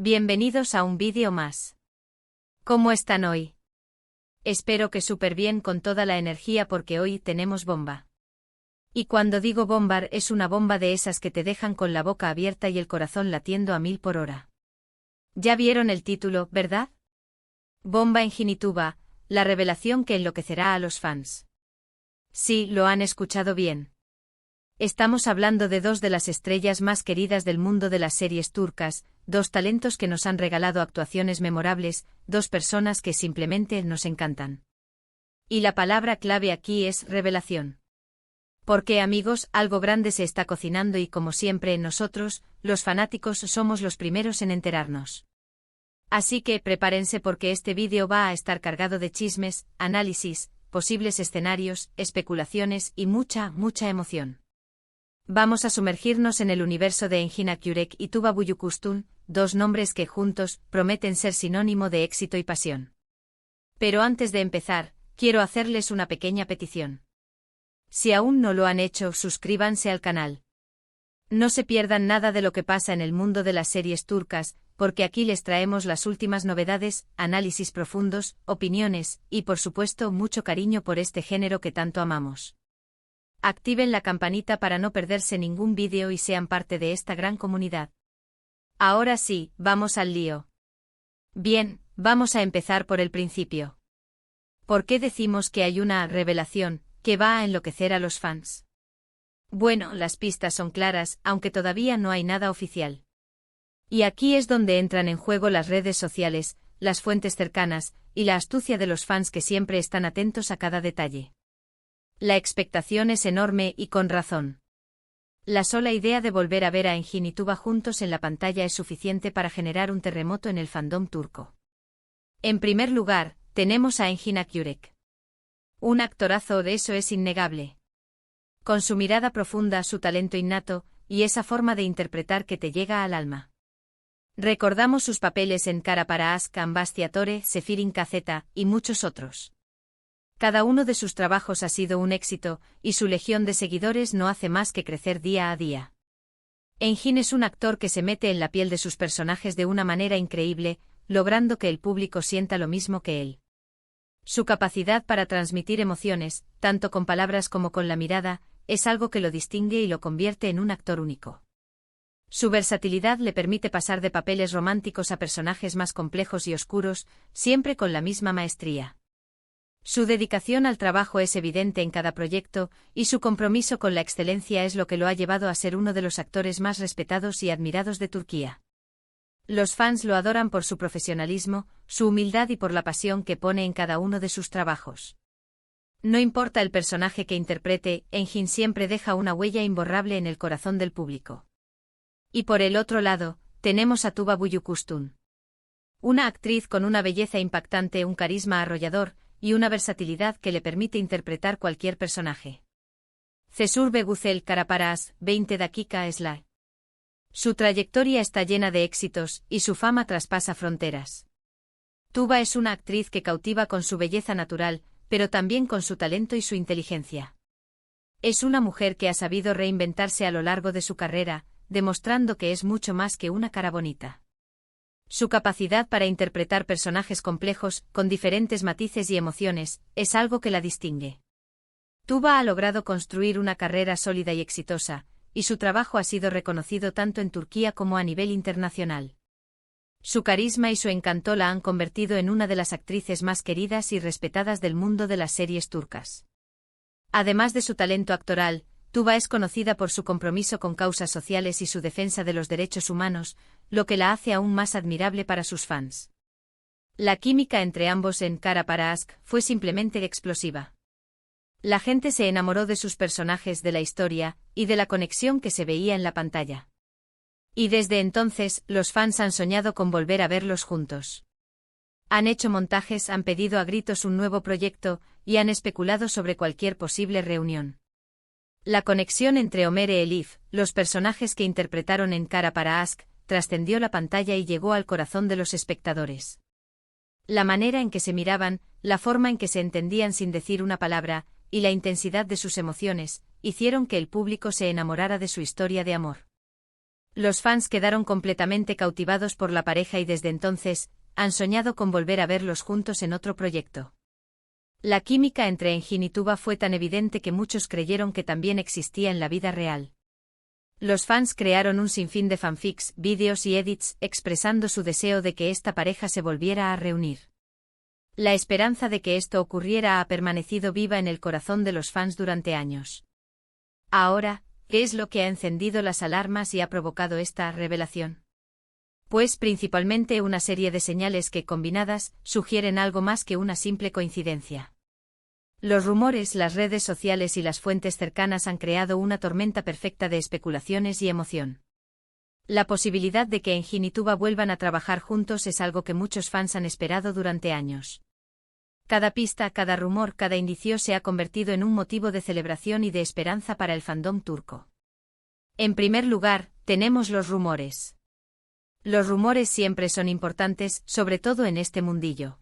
Bienvenidos a un vídeo más. ¿Cómo están hoy? Espero que súper bien con toda la energía porque hoy tenemos bomba. Y cuando digo bombar es una bomba de esas que te dejan con la boca abierta y el corazón latiendo a 1000 por hora. Ya vieron el título, ¿verdad? Bomba en Jinituba, la revelación que enloquecerá a los fans. Sí, lo han escuchado bien. Estamos hablando de dos de las estrellas más queridas del mundo de las series turcas, dos talentos que nos han regalado actuaciones memorables, dos personas que simplemente nos encantan. Y la palabra clave aquí es revelación. Porque, amigos, algo grande se está cocinando y como siempre nosotros, los fanáticos, somos los primeros en enterarnos. Así que prepárense porque este vídeo va a estar cargado de chismes, análisis, posibles escenarios, especulaciones y mucha emoción. Vamos a sumergirnos en el universo de Engin Akyurek y Tuba Büyüküstün, dos nombres que juntos prometen ser sinónimo de éxito y pasión. Pero antes de empezar, quiero hacerles una pequeña petición. Si aún no lo han hecho, suscríbanse al canal. No se pierdan nada de lo que pasa en el mundo de las series turcas, porque aquí les traemos las últimas novedades, análisis profundos, opiniones, y por supuesto mucho cariño por este género que tanto amamos. Activen la campanita para no perderse ningún vídeo y sean parte de esta gran comunidad. Ahora sí, vamos al lío. Bien, vamos a empezar por el principio. ¿Por qué decimos que hay una revelación que va a enloquecer a los fans? Bueno, las pistas son claras, aunque todavía no hay nada oficial. Y aquí es donde entran en juego las redes sociales, las fuentes cercanas, y la astucia de los fans que siempre están atentos a cada detalle. La expectación es enorme y con razón. La sola idea de volver a ver a Engin y Tuba juntos en la pantalla es suficiente para generar un terremoto en el fandom turco. En primer lugar, tenemos a Engin Akyurek. Un actorazo, de eso es innegable. Con su mirada profunda, su talento innato, y esa forma de interpretar que te llega al alma. Recordamos sus papeles en Kara para Aşk, Ambastiatore, Sefirin Kazeta, y muchos otros. Cada uno de sus trabajos ha sido un éxito, y su legión de seguidores no hace más que crecer día a día. Engin es un actor que se mete en la piel de sus personajes de una manera increíble, logrando que el público sienta lo mismo que él. Su capacidad para transmitir emociones, tanto con palabras como con la mirada, es algo que lo distingue y lo convierte en un actor único. Su versatilidad le permite pasar de papeles románticos a personajes más complejos y oscuros, siempre con la misma maestría. Su dedicación al trabajo es evidente en cada proyecto, y su compromiso con la excelencia es lo que lo ha llevado a ser uno de los actores más respetados y admirados de Turquía. Los fans lo adoran por su profesionalismo, su humildad y por la pasión que pone en cada uno de sus trabajos. No importa el personaje que interprete, Engin siempre deja una huella imborrable en el corazón del público. Y por el otro lado, tenemos a Tuba Büyüküstün. Una actriz con una belleza impactante, un carisma arrollador, y una versatilidad que le permite interpretar cualquier personaje. Cesur Güzel Kara para Aşk, 20 dakika Esla. Su trayectoria está llena de éxitos, y su fama traspasa fronteras. Tuba es una actriz que cautiva con su belleza natural, pero también con su talento y su inteligencia. Es una mujer que ha sabido reinventarse a lo largo de su carrera, demostrando que es mucho más que una cara bonita. Su capacidad para interpretar personajes complejos, con diferentes matices y emociones, es algo que la distingue. Tuba ha logrado construir una carrera sólida y exitosa, y su trabajo ha sido reconocido tanto en Turquía como a nivel internacional. Su carisma y su encanto la han convertido en una de las actrices más queridas y respetadas del mundo de las series turcas. Además de su talento actoral, Tuba es conocida por su compromiso con causas sociales y su defensa de los derechos humanos, lo que la hace aún más admirable para sus fans. La química entre ambos en Kara para Aşk fue simplemente explosiva. La gente se enamoró de sus personajes, de la historia, y de la conexión que se veía en la pantalla. Y desde entonces, los fans han soñado con volver a verlos juntos. Han hecho montajes, han pedido a gritos un nuevo proyecto, y han especulado sobre cualquier posible reunión. La conexión entre Ömer y Elif, los personajes que interpretaron en Kara para Aşk, trascendió la pantalla y llegó al corazón de los espectadores. La manera en que se miraban, la forma en que se entendían sin decir una palabra, y la intensidad de sus emociones, hicieron que el público se enamorara de su historia de amor. Los fans quedaron completamente cautivados por la pareja y desde entonces, han soñado con volver a verlos juntos en otro proyecto. La química entre Engin y Tuba fue tan evidente que muchos creyeron que también existía en la vida real. Los fans crearon un sinfín de fanfics, vídeos y edits expresando su deseo de que esta pareja se volviera a reunir. La esperanza de que esto ocurriera ha permanecido viva en el corazón de los fans durante años. Ahora, ¿qué es lo que ha encendido las alarmas y ha provocado esta revelación? Pues principalmente una serie de señales que, combinadas, sugieren algo más que una simple coincidencia. Los rumores, las redes sociales y las fuentes cercanas han creado una tormenta perfecta de especulaciones y emoción. La posibilidad de que Engin y Tuba vuelvan a trabajar juntos es algo que muchos fans han esperado durante años. Cada pista, cada rumor, cada indicio se ha convertido en un motivo de celebración y de esperanza para el fandom turco. En primer lugar, tenemos los rumores. Los rumores siempre son importantes, sobre todo en este mundillo.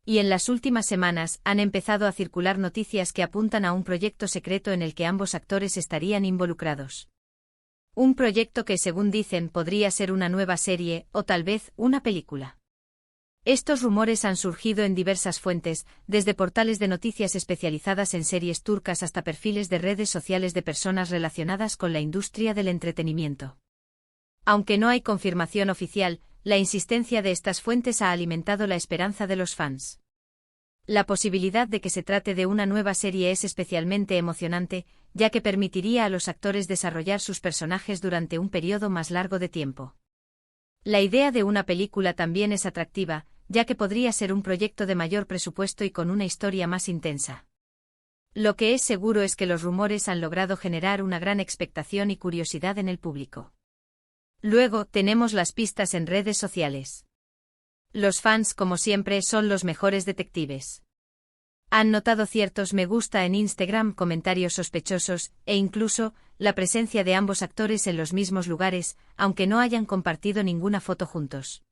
Y en las últimas semanas han empezado a circular noticias que apuntan a un proyecto secreto en el que ambos actores estarían involucrados. Un proyecto que, según dicen, podría ser una nueva serie, o tal vez, una película. Estos rumores han surgido en diversas fuentes, desde portales de noticias especializadas en series turcas hasta perfiles de redes sociales de personas relacionadas con la industria del entretenimiento. Aunque no hay confirmación oficial, la insistencia de estas fuentes ha alimentado la esperanza de los fans. La posibilidad de que se trate de una nueva serie es especialmente emocionante, ya que permitiría a los actores desarrollar sus personajes durante un periodo más largo de tiempo. La idea de una película también es atractiva, ya que podría ser un proyecto de mayor presupuesto y con una historia más intensa. Lo que es seguro es que los rumores han logrado generar una gran expectación y curiosidad en el público. Luego, tenemos las pistas en redes sociales. Los fans, como siempre, son los mejores detectives. Han notado ciertos me gusta en Instagram, comentarios sospechosos, e incluso, la presencia de ambos actores en los mismos lugares, aunque no hayan compartido ninguna foto juntos.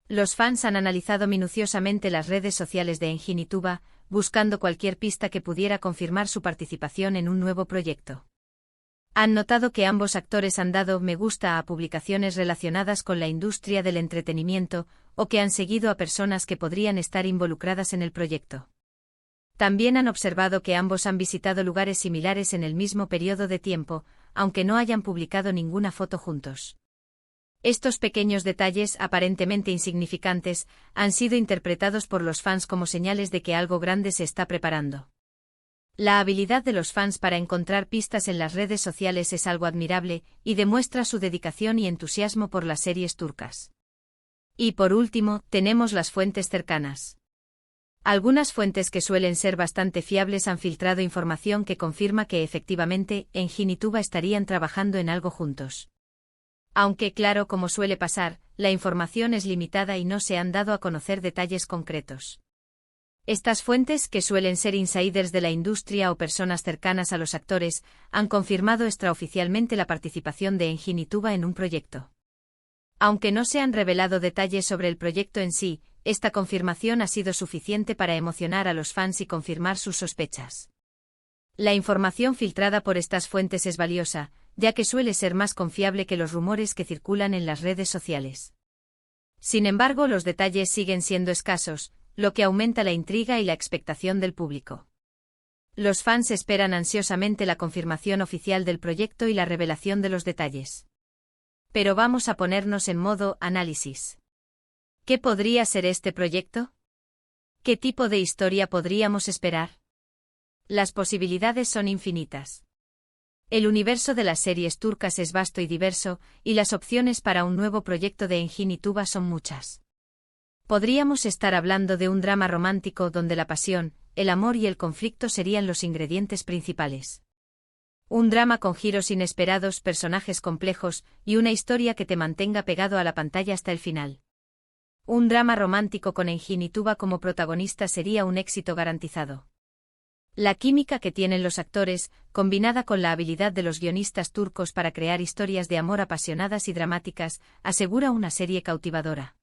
Los fans han analizado minuciosamente las redes sociales de Engin y Tuba, buscando cualquier pista que pudiera confirmar su participación en un nuevo proyecto. Han notado que ambos actores han dado me gusta a publicaciones relacionadas con la industria del entretenimiento, o que han seguido a personas que podrían estar involucradas en el proyecto. También han observado que ambos han visitado lugares similares en el mismo periodo de tiempo, aunque no hayan publicado ninguna foto juntos. Estos pequeños detalles, aparentemente insignificantes, han sido interpretados por los fans como señales de que algo grande se está preparando. La habilidad de los fans para encontrar pistas en las redes sociales es algo admirable, y demuestra su dedicación y entusiasmo por las series turcas. Y por último, tenemos las fuentes cercanas. Algunas fuentes que suelen ser bastante fiables han filtrado información que confirma que efectivamente, Engin y Tuba estarían trabajando en algo juntos. Aunque claro, como suele pasar, la información es limitada y no se han dado a conocer detalles concretos. Estas fuentes, que suelen ser insiders de la industria o personas cercanas a los actores, han confirmado extraoficialmente la participación de Engin y Tuba en un proyecto. Aunque no se han revelado detalles sobre el proyecto en sí, esta confirmación ha sido suficiente para emocionar a los fans y confirmar sus sospechas. La información filtrada por estas fuentes es valiosa, ya que suele ser más confiable que los rumores que circulan en las redes sociales. Sin embargo, los detalles siguen siendo escasos, lo que aumenta la intriga y la expectación del público. Los fans esperan ansiosamente la confirmación oficial del proyecto y la revelación de los detalles. Pero vamos a ponernos en modo análisis. ¿Qué podría ser este proyecto? ¿Qué tipo de historia podríamos esperar? Las posibilidades son infinitas. El universo de las series turcas es vasto y diverso, y las opciones para un nuevo proyecto de Engin y Tuba son muchas. Podríamos estar hablando de un drama romántico donde la pasión, el amor y el conflicto serían los ingredientes principales. Un drama con giros inesperados, personajes complejos, y una historia que te mantenga pegado a la pantalla hasta el final. Un drama romántico con Engin y Tuba como protagonista sería un éxito garantizado. La química que tienen los actores, combinada con la habilidad de los guionistas turcos para crear historias de amor apasionadas y dramáticas, asegura una serie cautivadora.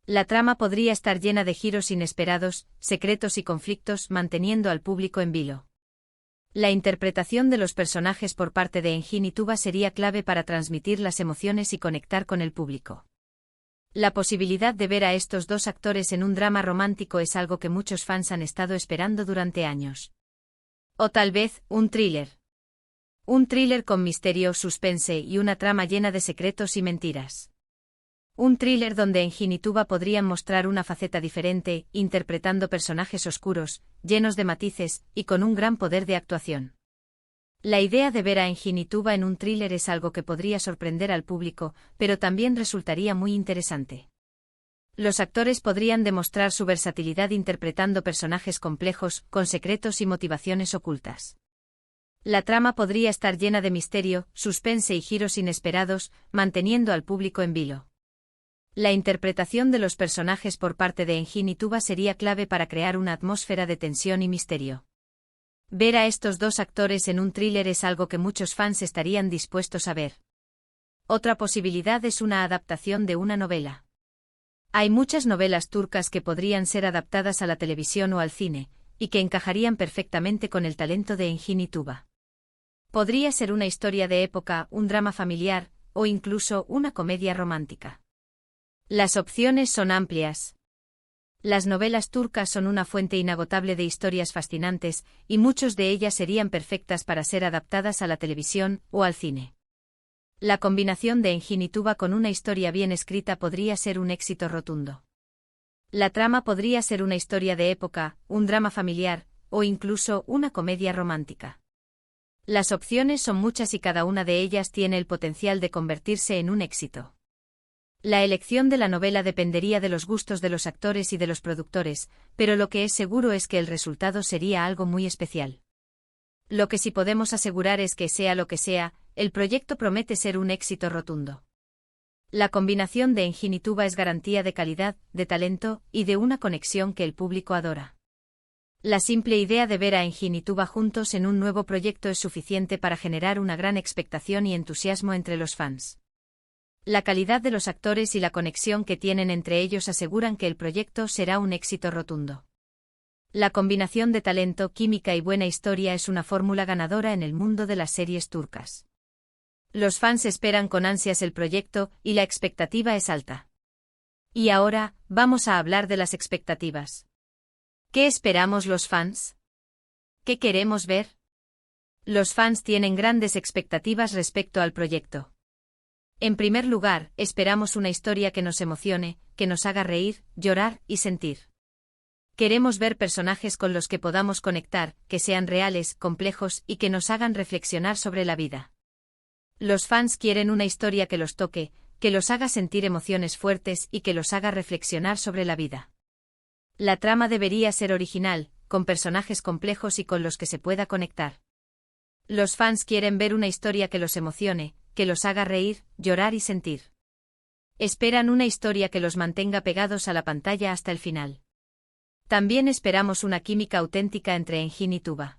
La trama podría estar llena de giros inesperados, secretos y conflictos, manteniendo al público en vilo. La interpretación de los personajes por parte de Engine y Tuba sería clave para transmitir las emociones y conectar con el público. La posibilidad de ver a estos dos actores en un drama romántico es algo que muchos fans han estado esperando durante años. O tal vez, un thriller. Un thriller con misterio, suspense y una trama llena de secretos y mentiras. Un thriller donde Engine y Tuba podrían mostrar una faceta diferente, interpretando personajes oscuros, llenos de matices, y con un gran poder de actuación. La idea de ver a Engine y Tuba en un thriller es algo que podría sorprender al público, pero también resultaría muy interesante. Los actores podrían demostrar su versatilidad interpretando personajes complejos, con secretos y motivaciones ocultas. La trama podría estar llena de misterio, suspense y giros inesperados, manteniendo al público en vilo. La interpretación de los personajes por parte de Engine y Tuba sería clave para crear una atmósfera de tensión y misterio. Ver a estos dos actores en un thriller es algo que muchos fans estarían dispuestos a ver. Otra posibilidad es una adaptación de una novela. Hay muchas novelas turcas que podrían ser adaptadas a la televisión o al cine, y que encajarían perfectamente con el talento de Engine y Tuba. Podría ser una historia de época, un drama familiar, o incluso una comedia romántica. Las opciones son amplias. Las novelas turcas son una fuente inagotable de historias fascinantes, y muchas de ellas serían perfectas para ser adaptadas a la televisión o al cine. La combinación de Engine y Tuba con una historia bien escrita podría ser un éxito rotundo. La trama podría ser una historia de época, un drama familiar, o incluso una comedia romántica. Las opciones son muchas y cada una de ellas tiene el potencial de convertirse en un éxito. La elección de la novela dependería de los gustos de los actores y de los productores, pero lo que es seguro es que el resultado sería algo muy especial. Lo que sí podemos asegurar es que sea lo que sea, el proyecto promete ser un éxito rotundo. La combinación de Engine y Tuba es garantía de calidad, de talento y de una conexión que el público adora. La simple idea de ver a Engine y Tuba juntos en un nuevo proyecto es suficiente para generar una gran expectación y entusiasmo entre los fans. La calidad de los actores y la conexión que tienen entre ellos aseguran que el proyecto será un éxito rotundo. La combinación de talento, química y buena historia es una fórmula ganadora en el mundo de las series turcas. Los fans esperan con ansias el proyecto y la expectativa es alta. Y ahora, vamos a hablar de las expectativas. ¿Qué esperamos los fans? ¿Qué queremos ver? Los fans tienen grandes expectativas respecto al proyecto. En primer lugar, esperamos una historia que nos emocione, que nos haga reír, llorar y sentir. Queremos ver personajes con los que podamos conectar, que sean reales, complejos y que nos hagan reflexionar sobre la vida. Los fans quieren una historia que los toque, que los haga sentir emociones fuertes y que los haga reflexionar sobre la vida. La trama debería ser original, con personajes complejos y con los que se pueda conectar. Los fans quieren ver una historia que los emocione, que los haga reír, llorar y sentir. Esperan una historia que los mantenga pegados a la pantalla hasta el final. También esperamos una química auténtica entre Engine y Tuba.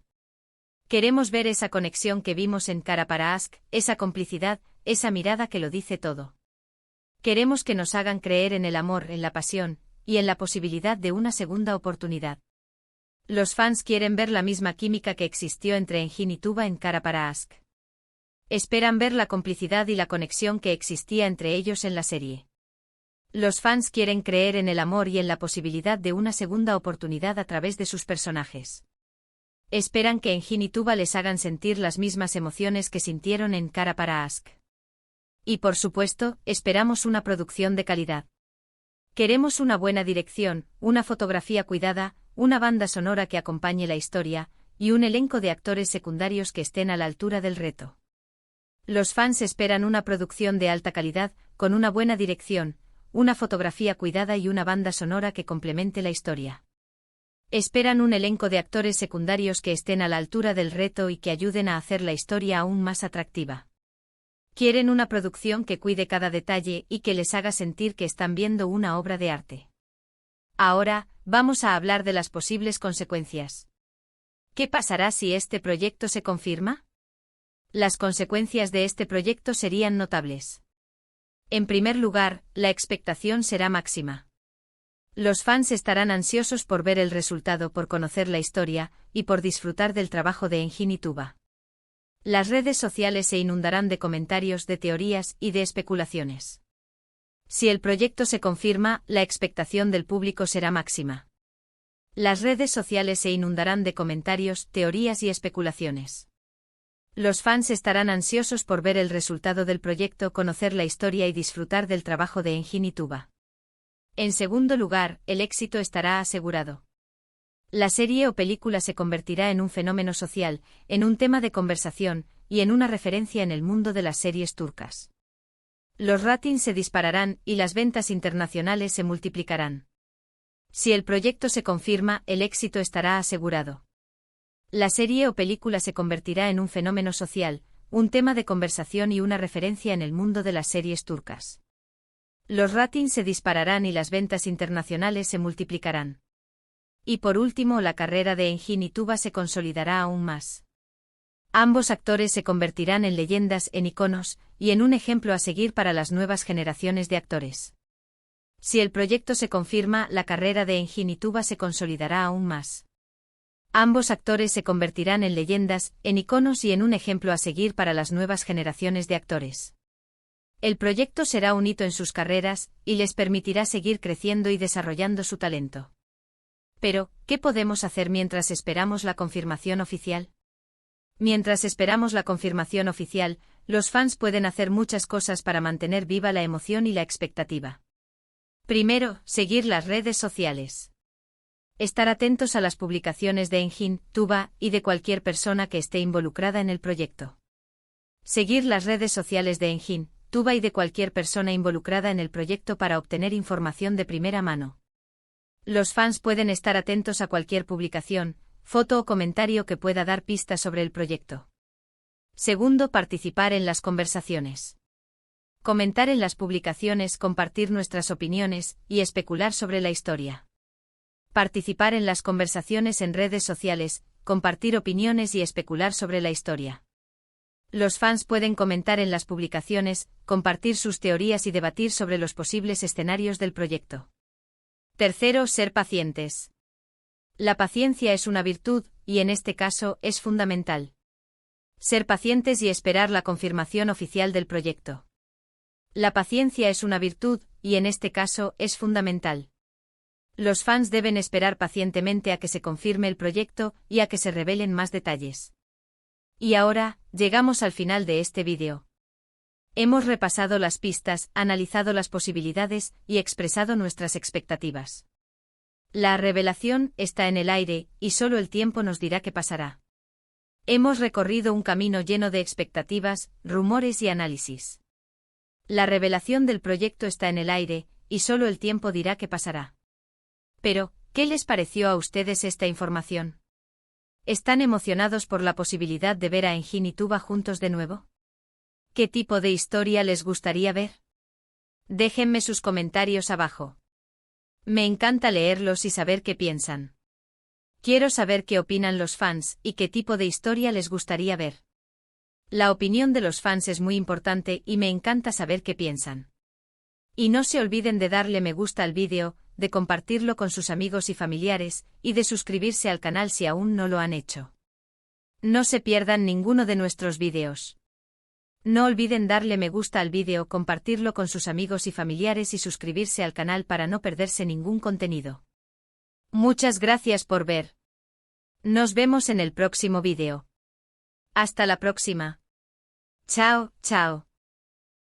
Queremos ver esa conexión que vimos en Kara para Aşk, esa complicidad, esa mirada que lo dice todo. Queremos que nos hagan creer en el amor, en la pasión, y en la posibilidad de una segunda oportunidad. Los fans quieren ver la misma química que existió entre Engine y Tuba en Kara para Aşk. Esperan ver la complicidad y la conexión que existía entre ellos en la serie. Los fans quieren creer en el amor y en la posibilidad de una segunda oportunidad a través de sus personajes. Esperan que Engine y Tuba les hagan sentir las mismas emociones que sintieron en Kara para Aşk. Y por supuesto, esperamos una producción de calidad. Queremos una buena dirección, una fotografía cuidada, una banda sonora que acompañe la historia, y un elenco de actores secundarios que estén a la altura del reto. Los fans esperan una producción de alta calidad, con una buena dirección, una fotografía cuidada y una banda sonora que complemente la historia. Esperan un elenco de actores secundarios que estén a la altura del reto y que ayuden a hacer la historia aún más atractiva. Quieren una producción que cuide cada detalle y que les haga sentir que están viendo una obra de arte. Ahora, vamos a hablar de las posibles consecuencias. ¿Qué pasará si este proyecto se confirma? Las consecuencias de este proyecto serían notables. En primer lugar, la expectación será máxima. Los fans estarán ansiosos por ver el resultado, por conocer la historia, y por disfrutar del trabajo de Engine y Tuba. Las redes sociales se inundarán de comentarios, de teorías y de especulaciones. Si el proyecto se confirma, la expectación del público será máxima. Las redes sociales se inundarán de comentarios, teorías y especulaciones. Los fans estarán ansiosos por ver el resultado del proyecto, conocer la historia y disfrutar del trabajo de Engine y Tuba. En segundo lugar, el éxito estará asegurado. La serie o película se convertirá en un fenómeno social, en un tema de conversación, y en una referencia en el mundo de las series turcas. Los ratings se dispararán y las ventas internacionales se multiplicarán. Si el proyecto se confirma, el éxito estará asegurado. La serie o película se convertirá en un fenómeno social, un tema de conversación y una referencia en el mundo de las series turcas. Los ratings se dispararán y las ventas internacionales se multiplicarán. Y por último, la carrera de Engine y Tuba se consolidará aún más. Ambos actores se convertirán en leyendas, en iconos, y en un ejemplo a seguir para las nuevas generaciones de actores. Si el proyecto se confirma, la carrera de Engine y Tuba se consolidará aún más. Ambos actores se convertirán en leyendas, en iconos y en un ejemplo a seguir para las nuevas generaciones de actores. El proyecto será un hito en sus carreras, y les permitirá seguir creciendo y desarrollando su talento. Pero, ¿qué podemos hacer mientras esperamos la confirmación oficial? Mientras esperamos la confirmación oficial, los fans pueden hacer muchas cosas para mantener viva la emoción y la expectativa. Primero, seguir las redes sociales. Estar atentos a las publicaciones de Engine, Tuba y de cualquier persona que esté involucrada en el proyecto. Seguir las redes sociales de Engine, Tuba y de cualquier persona involucrada en el proyecto para obtener información de primera mano. Los fans pueden estar atentos a cualquier publicación, foto o comentario que pueda dar pistas sobre el proyecto. Segundo, participar en las conversaciones. Comentar en las publicaciones, compartir nuestras opiniones y especular sobre la historia. Participar en las conversaciones en redes sociales, compartir opiniones y especular sobre la historia. Los fans pueden comentar en las publicaciones, compartir sus teorías y debatir sobre los posibles escenarios del proyecto. Tercero, ser pacientes. La paciencia es una virtud, y en este caso, es fundamental. Ser pacientes y esperar la confirmación oficial del proyecto. La paciencia es una virtud, y en este caso, es fundamental. Los fans deben esperar pacientemente a que se confirme el proyecto y a que se revelen más detalles. Y ahora, llegamos al final de este vídeo. Hemos repasado las pistas, analizado las posibilidades y expresado nuestras expectativas. La revelación está en el aire, y solo el tiempo nos dirá qué pasará. Hemos recorrido un camino lleno de expectativas, rumores y análisis. La revelación del proyecto está en el aire, y solo el tiempo dirá qué pasará. Pero, ¿qué les pareció a ustedes esta información? ¿Están emocionados por la posibilidad de ver a Engine y Tuba juntos de nuevo? ¿Qué tipo de historia les gustaría ver? Déjenme sus comentarios abajo. Me encanta leerlos y saber qué piensan. Quiero saber qué opinan los fans y qué tipo de historia les gustaría ver. La opinión de los fans es muy importante y me encanta saber qué piensan. Y no se olviden de darle me gusta al vídeo, de compartirlo con sus amigos y familiares, y de suscribirse al canal si aún no lo han hecho. No se pierdan ninguno de nuestros vídeos. No olviden darle me gusta al vídeo, compartirlo con sus amigos y familiares y suscribirse al canal para no perderse ningún contenido. Muchas gracias por ver. Nos vemos en el próximo vídeo. Hasta la próxima. Chao, chao.